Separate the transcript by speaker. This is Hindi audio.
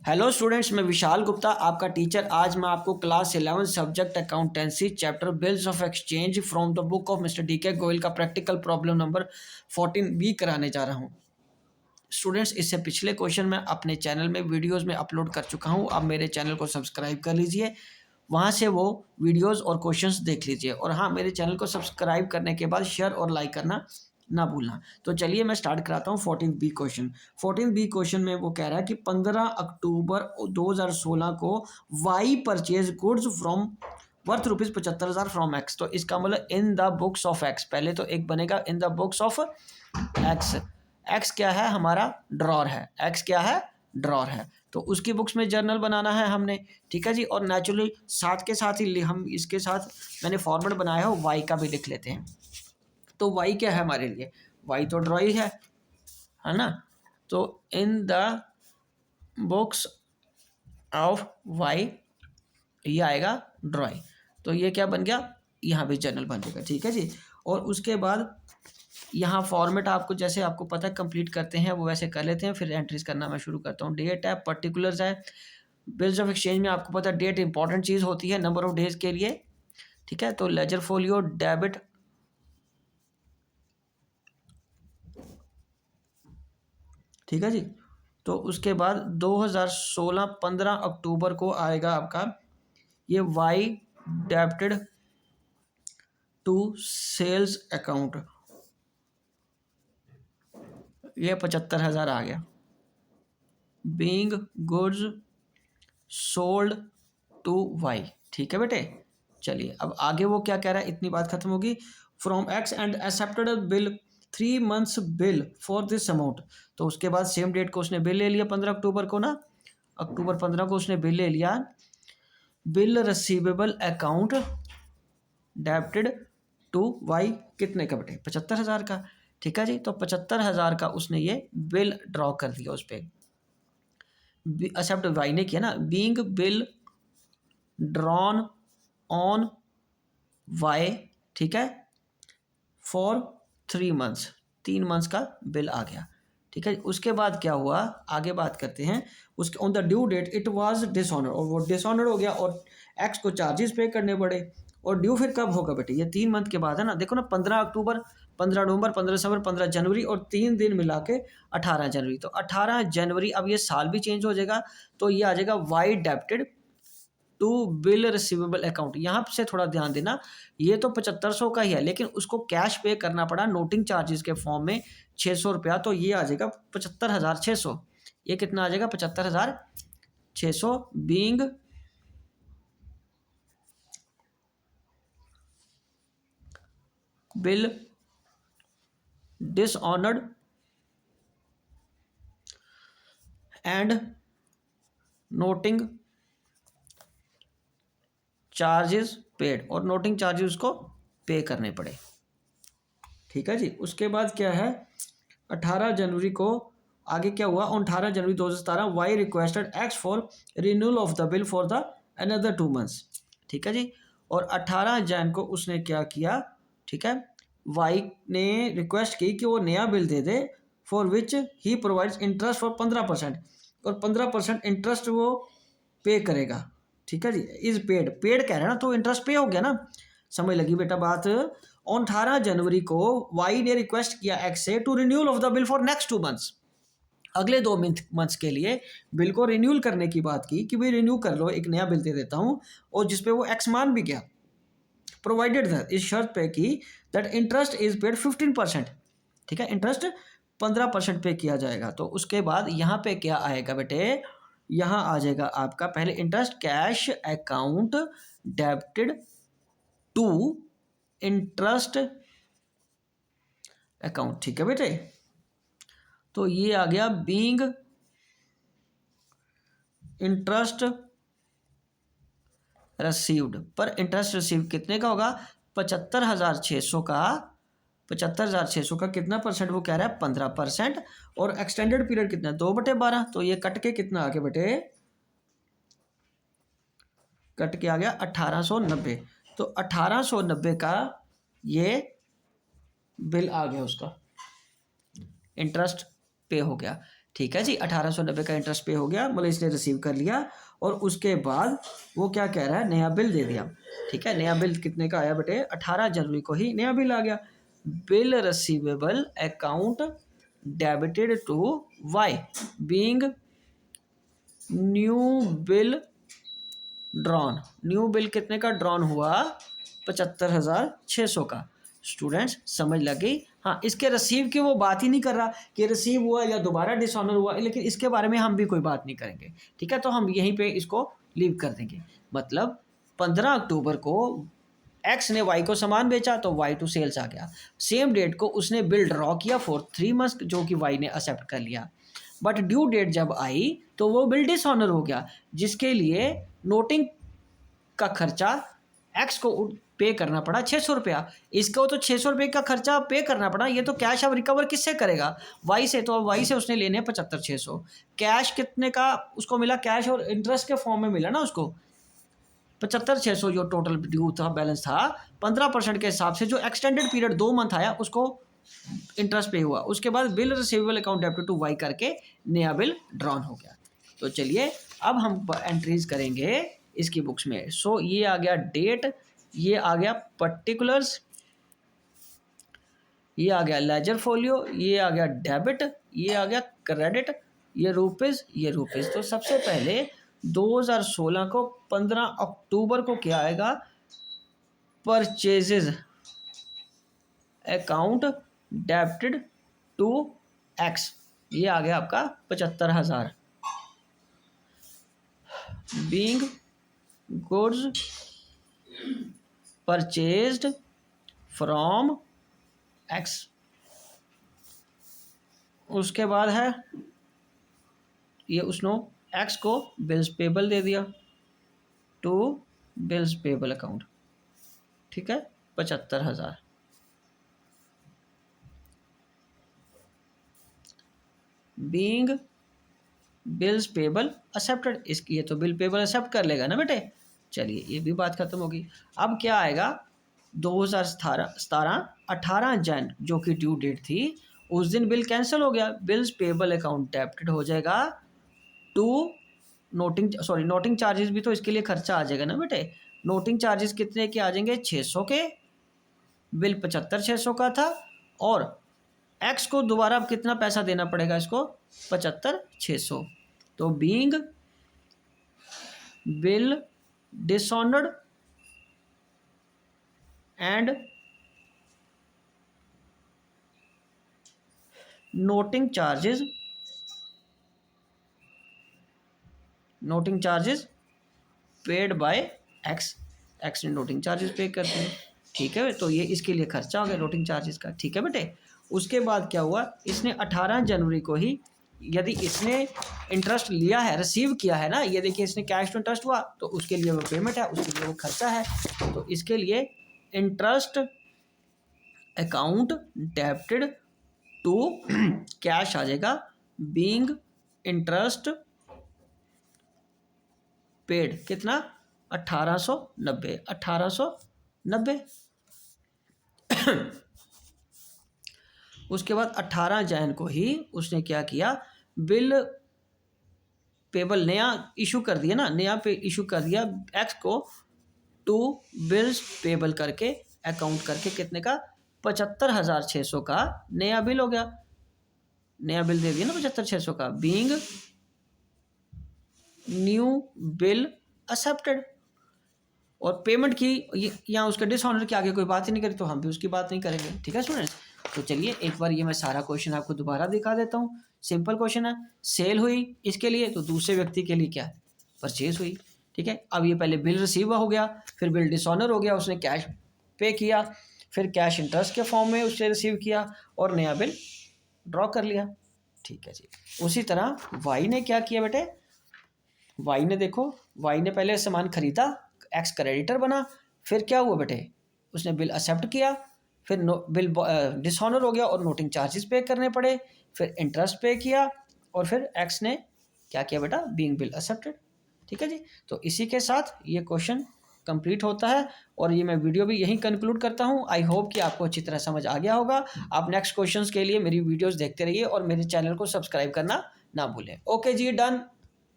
Speaker 1: हेलो स्टूडेंट्स, मैं विशाल गुप्ता आपका टीचर। आज मैं आपको class 11 subject accountancy chapter bills of exchange from the book of mister D के गोयल का प्रैक्टिकल प्रॉब्लम नंबर 14B कराने जा रहा हूं। स्टूडेंट्स, इससे पिछले क्वेश्चन मैं अपने चैनल में वीडियोस में अपलोड कर चुका हूं। आप मेरे चैनल को सब्सक्राइब कर लीजिए, वहां से वो वीडियोस और क्वेश्चंस देख लीजिए। और हाँ, मेरे चैनल को सब्सक्राइब करने के बाद शेयर और लाइक करना ना भूलना। तो चलिए मैं स्टार्ट कराता हूँ 14B क्वेश्चन। 14B क्वेश्चन में वो कह रहा है कि 15 अक्टूबर 2016 को Y purchase goods from worth ₹75,000 from X. तो इसका मतलब in the books of X, पहले तो एक बनेगा in the books of X. X क्या है? हमारा ड्रॉर है। एक्स क्या है? ड्रॉर है। तो उसकी बुक्स में जर्नल बनाना है हमने, ठीक है जी। और नेचुरली साथ के साथ ही हम इसके साथ मैंने फॉर्मेट बनाया है, वाई का भी लिख लेते हैं। तो वाई क्या है हमारे लिए? वाई तो ड्रॉई है ना। तो in the books of Y ये आएगा ड्रॉई। तो ये क्या बन गया? यहाँ भी जर्नल बन जाएगा, ठीक है जी। और उसके बाद यहाँ फॉर्मेट आपको जैसे आपको पता है कंप्लीट करते हैं वो वैसे कर लेते हैं। फिर एंट्रीज करना मैं शुरू करता हूँ। डेट है, पर्टिकुलर्स है। बिल्स ऑफ एक्सचेंज में आपको पता है डेट इंपॉर्टेंट चीज़ होती है नंबर ऑफ डेज के लिए, ठीक है। तो लेजर फोलियो डेबिट, ठीक है जी। तो उसके बाद 2016 15 अक्टूबर को आएगा आपका ये Y debited to sales account, ये 75,000 आ गया। Being goods sold to Y, ठीक है बेटे। चलिए अब आगे वो क्या कह रहा है, इतनी बात खत्म होगी। From x and accepted bill 3 months bill for this amount. तो उसके बाद सेम डेट को उसने बिल ले लिया 15 अक्टूबर को ना, अक्टूबर 15 को उसने बिल ले लिया। Bill receivable account debited to Y कितने का बेटे? 75,000 का, ठीक है जी। तो 75,000 का उसने ये बिल ड्रॉ कर दिया उस पर। एक्सेप्ट वाई ने किया ना। Being bill drawn on Y, ठीक है, फॉर 3 months, 3 months का बिल आ गया, ठीक है। उसके बाद क्या हुआ, आगे बात करते हैं। उसके on the due date it was dishonour, और वो डिसऑनर हो गया और एक्स को चार्जेस पे करने पड़े। और ड्यू फिर कब होगा बेटे? ये 3 month के बाद है ना। देखो ना, 15 अक्टूबर, 15 नवंबर, 15 दिसंबर, 15 जनवरी और 3 दिन मिला के 18 जनवरी। तो 18 जनवरी, अब ये साल भी चेंज हो जाएगा। तो ये आ जाएगा Y debited to bill receivable account. यहाँ से थोड़ा ध्यान देना, ये तो 7500 का ही है, लेकिन उसको कैश पे करना पड़ा नोटिंग चार्जेस के फॉर्म में 600 रुपया। तो ये आ जाएगा 75,600। ये कितना आ जाएगा? 75,600। Being bill dishonoured and noting charges paid, और नोटिंग चार्जेस उसको पे करने पड़े, ठीक है जी। उसके बाद क्या है, 18 जनवरी को आगे क्या हुआ? On 18 January 2017 Y requested X for renewal of the bill for the another 2 months, ठीक है जी। और 18 जैन को उसने क्या किया, ठीक है, वाई ने रिक्वेस्ट की कि वो नया bill they they, for which he provides interest for 15%, और 15% इंटरेस्ट वो पे करेगा, ठीक है जी। इज पेड, पेड कह रहे हैं ना, तो इंटरेस्ट पे हो गया ना। समझ लगी बेटा बात। ऑन 18 जनवरी को वाई ने रिक्वेस्ट किया एक्स से to renewal of the bill for next 2 months, अगले 2 मंथ्स के लिए बिल को रिन्यूअल करने की बात की कि भाई रिन्यू कर लो, एक नया बिल दे देता हूँ। और जिसपे वो एक्स मान भी गया, प्रोवाइडेड था इस शर्त पे कि दैट इंटरेस्ट इज पेड 15%, ठीक है, इंटरेस्ट 15% पे किया जाएगा। तो उसके बाद यहाँ पे क्या आएगा बेटे? यहाँ आ जाएगा आपका पहले interest cash account debited to interest account, ठीक है बेटे। तो ये आ गया बीइंग इंटरेस्ट रिसीव्ड। पर इंटरेस्ट रिसीव कितने का होगा? 75,600 का। 75,600 का कितना परसेंट वो कह रहा है? 15%। और एक्सटेंडेड पीरियड कितना? 2/12। तो ये कट के कितना आ गया बेटे? कट के आ गया 1890। तो 1890 का ये बिल आ गया, उसका इंटरेस्ट पे हो गया, ठीक है जी, 1890 का इंटरेस्ट पे हो गया, मतलब इसने रिसीव कर लिया। और उसके बाद वो क्या कह रहा है, नया बिल दे दिया। ठीक है, नया बिल कितने का आया बेटे, 18 जनवरी को ही नया बिल आ गया। Bill receivable account debited to Y being new bill drawn. New bill कितने का ड्रॉन हुआ, 75,600 का। स्टूडेंट्स समझ लग गई। हाँ, इसके रिसीव की वो बात ही नहीं कर रहा कि रिसीव हुआ या दोबारा डिसऑनर हुआ, लेकिन इसके बारे में हम भी कोई बात नहीं करेंगे। ठीक है, तो हम यहीं पे इसको लीव कर देंगे। मतलब 15 अक्टूबर को एक्स ने वाई को सामान बेचा तो वाई टू सेल्स आ गया। सेम डेट को उसने बिल ड्रॉ किया फॉर 3 मंथ्स, जो कि वाई ने एक्सेप्ट कर लिया। बट ड्यू डेट जब आई तो वो बिल डिसऑनर हो गया, जिसके लिए नोटिंग का खर्चा एक्स को पे करना पड़ा 600 रुपया। इसको तो 600 रुपये का खर्चा पे करना पड़ा, ये तो कैश अब रिकवर किससे करेगा, वाई से। तो अब वाई से उसने लेने 75,600। कैश कितने का उसको मिला, कैश और इंटरेस्ट के फॉर्म में मिला ना उसको 75,600, जो टोटल ड्यू था, बैलेंस था। 15% के हिसाब से जो एक्सटेंडेड पीरियड 2 मंथ आया उसको इंटरेस्ट पे हुआ। उसके बाद bill receivable account debited to Y करके नया बिल ड्रॉन हो गया। तो चलिए अब हम एंट्रीज करेंगे इसकी बुक्स में। सो ये आ गया डेट, ये आ गया पर्टिकुलर्स, ये आ गया लेजर फोलियो, ये आ गया डेबिट, ये आ गया क्रेडिट, ये रुपीज़, ये रुपीज़। तो सबसे पहले 2016 को 15 अक्टूबर को क्या आएगा, purchases account debited to X, ये आ गया आपका 75,000। Being goods purchased from X. उसके बाद है ये उसने एक्स को बिल्स पेबल दे दिया टू बिल्स पेबल अकाउंट। ठीक है, 75,000। बीइंग बिल्स पेबल एक्सेप्टेड, इसकी ये तो बिल पेबल एक्सेप्ट कर लेगा ना बेटे। चलिए ये भी बात खत्म होगी। अब क्या आएगा, 2017 18 जन जो कि ड्यू डेट थी, उस दिन बिल कैंसिल हो गया। बिल्स पेबल अकाउंट डेबिटेड हो जाएगा टू नोटिंग चार्जेस भी तो इसके लिए खर्चा आ जाएगा ना बेटे। नोटिंग चार्जेस कितने के आ जाएंगे, 600 के। बिल 75,600 का था, और एक्स को दोबारा अब कितना पैसा देना पड़ेगा इसको, 75,600। तो being bill dishonoured and noting charges paid by x. X ने नोटिंग चार्जेस पे कर दिए। ठीक है, तो ये इसके लिए खर्चा हो गया नोटिंग चार्जेस का। ठीक है बेटे। उसके बाद क्या हुआ, इसने 18 जनवरी को ही, यदि इसने इंटरेस्ट लिया है, रिसीव किया है ना, ये देखिए इसने कैश टू इंटरेस्ट हुआ तो उसके लिए वो पेमेंट है, उसके लिए वो खर्चा है। तो इसके लिए interest account debited to cash आ जाएगा, बीइंग इंटरेस्ट पेड कितना, 1890। उसके बाद 18 जैन को ही उसने क्या किया, बिल पेबल नया इशू कर दिया ना, नया पे इशू कर दिया एक्स को टू बिल्स पेबल करके अकाउंट करके, कितने का, 75,600 का नया बिल हो गया। नया बिल दे दिया ना 75,600 का, बीइंग न्यू बिल एक्सेप्टेड। और पेमेंट की यहाँ उसके डिसऑनर के आगे कोई बात ही नहीं करी, तो हम भी उसकी बात नहीं करेंगे। ठीक है स्टूडेंट्स। तो चलिए एक बार ये मैं सारा क्वेश्चन आपको दोबारा दिखा देता हूँ। सिंपल क्वेश्चन है, सेल हुई इसके लिए, तो दूसरे व्यक्ति के लिए क्या, परचेज हुई। ठीक है, अब ये पहले बिल रिसीव हो गया, फिर बिल डिसऑनर हो गया, उसने कैश पे किया, फिर कैश इंटरेस्ट के फॉर्म में उसने रिसीव किया और नया बिल ड्रॉ कर लिया। ठीक है जी। उसी तरह वाई ने क्या किया बेटे, वाई ने देखो, वाई ने पहले सामान खरीदा, एक्स क्रेडिटर बना, फिर क्या हुआ बेटे, उसने बिल एक्सेप्ट किया, फिर बिल डिसऑनर हो गया और नोटिंग चार्जेस पे करने पड़े, फिर इंटरेस्ट पे किया, और फिर एक्स ने क्या किया बेटा, बीइंग बिल एक्सेप्टेड। ठीक है जी। तो इसी के साथ ये क्वेश्चन कंप्लीट होता है और ये मैं वीडियो भी यहीं कंक्लूड करता हूँ। आई होप कि आपको अच्छी तरह समझ आ गया होगा। आप नेक्स्ट क्वेश्चंस के लिए मेरी वीडियोस देखते रहिए और मेरे चैनल को सब्सक्राइब करना ना भूलें। ओके जी, डन।